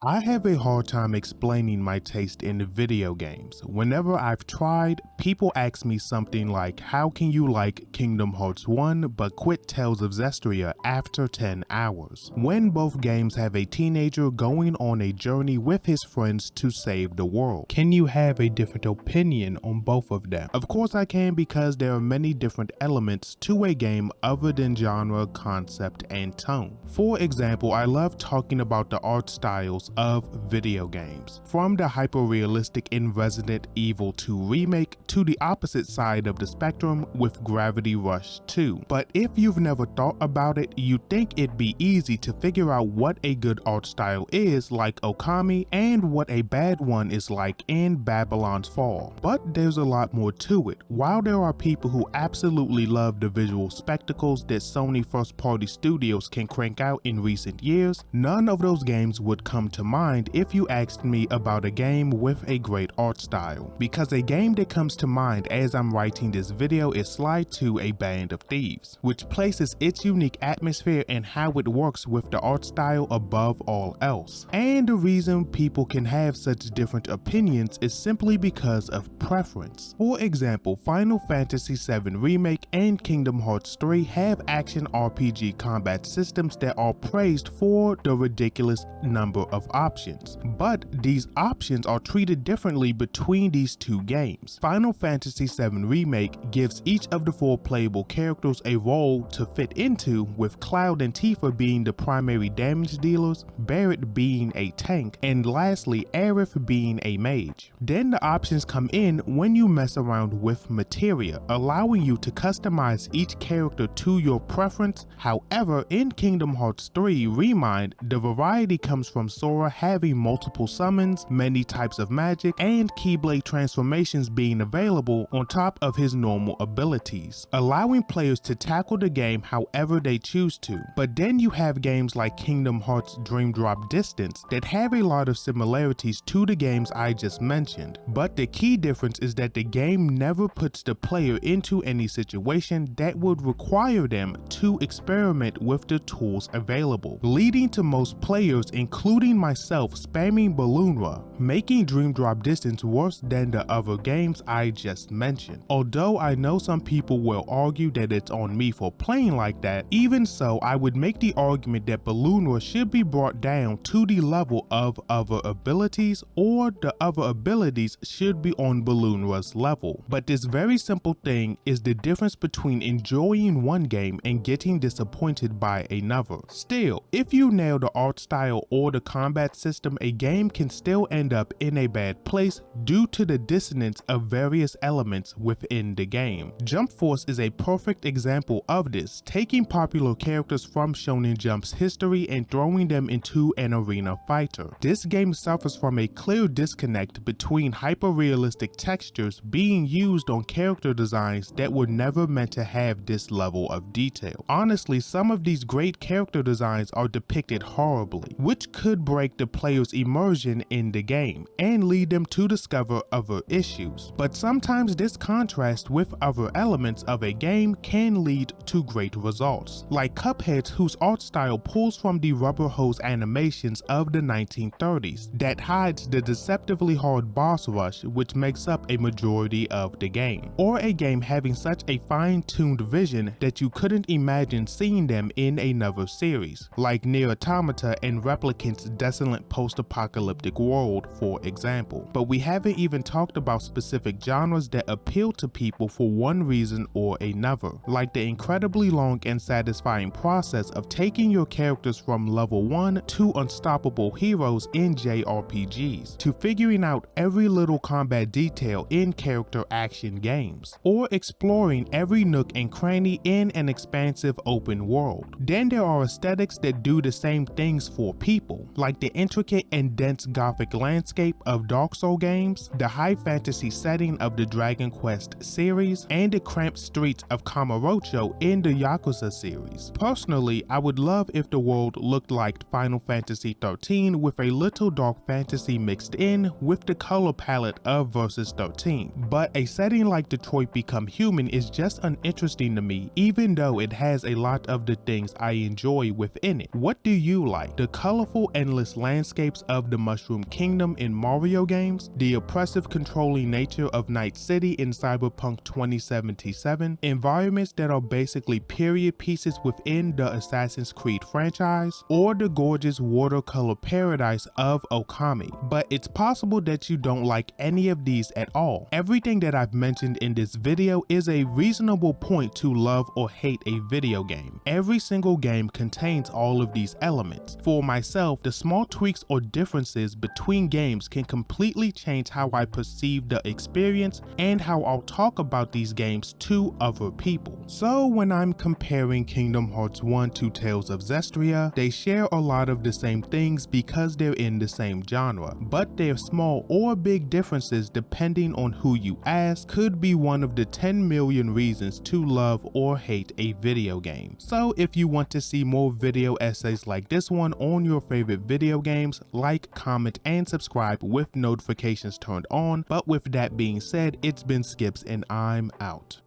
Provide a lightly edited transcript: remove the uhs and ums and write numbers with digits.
I have a hard time explaining my taste in video games. Whenever I've tried, people ask me something like, how can you like Kingdom Hearts 1 but quit Tales of Zestiria after 10 hours? When both games have a teenager going on a journey with his friends to save the world. Can you have a different opinion on both of them? Of course I can, because there are many different elements to a game other than genre, concept, and tone. For example, I love talking about the art styles of video games, from the hyper-realistic in Resident Evil 2 remake to the opposite side of the spectrum with Gravity Rush 2. But if you've never thought about it, you'd think it'd be easy to figure out what a good art style is like Okami and what a bad one is like in Babylon's Fall. But there's a lot more to it. While there are people who absolutely love the visual spectacles that Sony first-party studios can crank out in recent years, none of those games would come to mind if you asked me about a game with a great art style, because a game that comes to mind as I'm writing this video is Sly 2: A Band of Thieves, which places its unique atmosphere and how it works with the art style above all else. And the reason people can have such different opinions is simply because of preference. For example, Final Fantasy VII Remake and Kingdom Hearts 3 have action RPG combat systems that are praised for the ridiculous number of options, but these options are treated differently between these two games. Final Fantasy VII Remake gives each of the 4 playable characters a role to fit into, with Cloud and Tifa being the primary damage dealers, Barret being a tank, and lastly Aerith being a mage. Then the options come in when you mess around with materia, allowing you to customize each character to your preference. However, in Kingdom Hearts 3 Remind, the variety comes from Sora having multiple summons, many types of magic, and Keyblade transformations being available on top of his normal abilities, allowing players to tackle the game however they choose to. But then you have games like Kingdom Hearts Dream Drop Distance that have a lot of similarities to the games I just mentioned, but the key difference is that the game never puts the player into any situation that would require them to experiment with the tools available, leading to most players, including myself, spamming Balloonra, making Dream Drop Distance worse than the other games I just mentioned. Although I know some people will argue that it's on me for playing like that, even so I would make the argument that Balloonra should be brought down to the level of other abilities, or the other abilities should be on Balloonra's level. But this very simple thing is the difference between enjoying one game and getting disappointed by another. Still, if you nail the art style or the combat system, a game can still end up in a bad place due to the dissonance of various elements within the game. Jump Force is a perfect example of this, taking popular characters from Shonen Jump's history and throwing them into an arena fighter. This game suffers from a clear disconnect between hyper-realistic textures being used on character designs that were never meant to have this level of detail. Honestly, some of these great character designs are depicted horribly, which could break the player's immersion in the game and lead them to discover other issues. But sometimes this contrast with other elements of a game can lead to great results, like Cuphead's, whose art style pulls from the rubber hose animations of the 1930s that hides the deceptively hard boss rush which makes up a majority of the game, or a game having such a fine-tuned vision that you couldn't imagine seeing them in another series, like Nier Automata and Replicant's desolate post-apocalyptic world, for example. But we haven't even talked about specific genres that appeal to people for one reason or another, like the incredibly long and satisfying process of taking your characters from level 1 to unstoppable heroes in JRPGs, to figuring out every little combat detail in character action games, or exploring every nook and cranny in an expansive open world. Then there are aesthetics that do the same things for people, like the intricate and dense gothic landscape of Dark Souls games, the high fantasy setting of the Dragon Quest series, and the cramped streets of Kamurocho in the Yakuza series. Personally, I would love if the world looked like Final Fantasy XIII with a little dark fantasy mixed in with the color palette of Versus 13, but a setting like Detroit Become Human is just uninteresting to me, even though it has a lot of the things I enjoy within it. What do you like? The colorful endless diverse landscapes of the Mushroom Kingdom in Mario games, the oppressive controlling nature of Night City in Cyberpunk 2077, environments that are basically period pieces within the Assassin's Creed franchise, or the gorgeous watercolor paradise of Okami. But it's possible that you don't like any of these at all. Everything that I've mentioned in this video is a reasonable point to love or hate a video game. Every single game contains all of these elements. For myself, the small tweaks or differences between games can completely change how I perceive the experience and how I'll talk about these games to other people. So when I'm comparing Kingdom Hearts 1 to Tales of Zestiria, they share a lot of the same things because they're in the same genre, but their small or big differences depending on who you ask could be one of the 10 million reasons to love or hate a video game. So if you want to see more video essays like this one on your favorite video games, like, comment, and subscribe with notifications turned on. But with that being said, it's been Skipx and I'm out.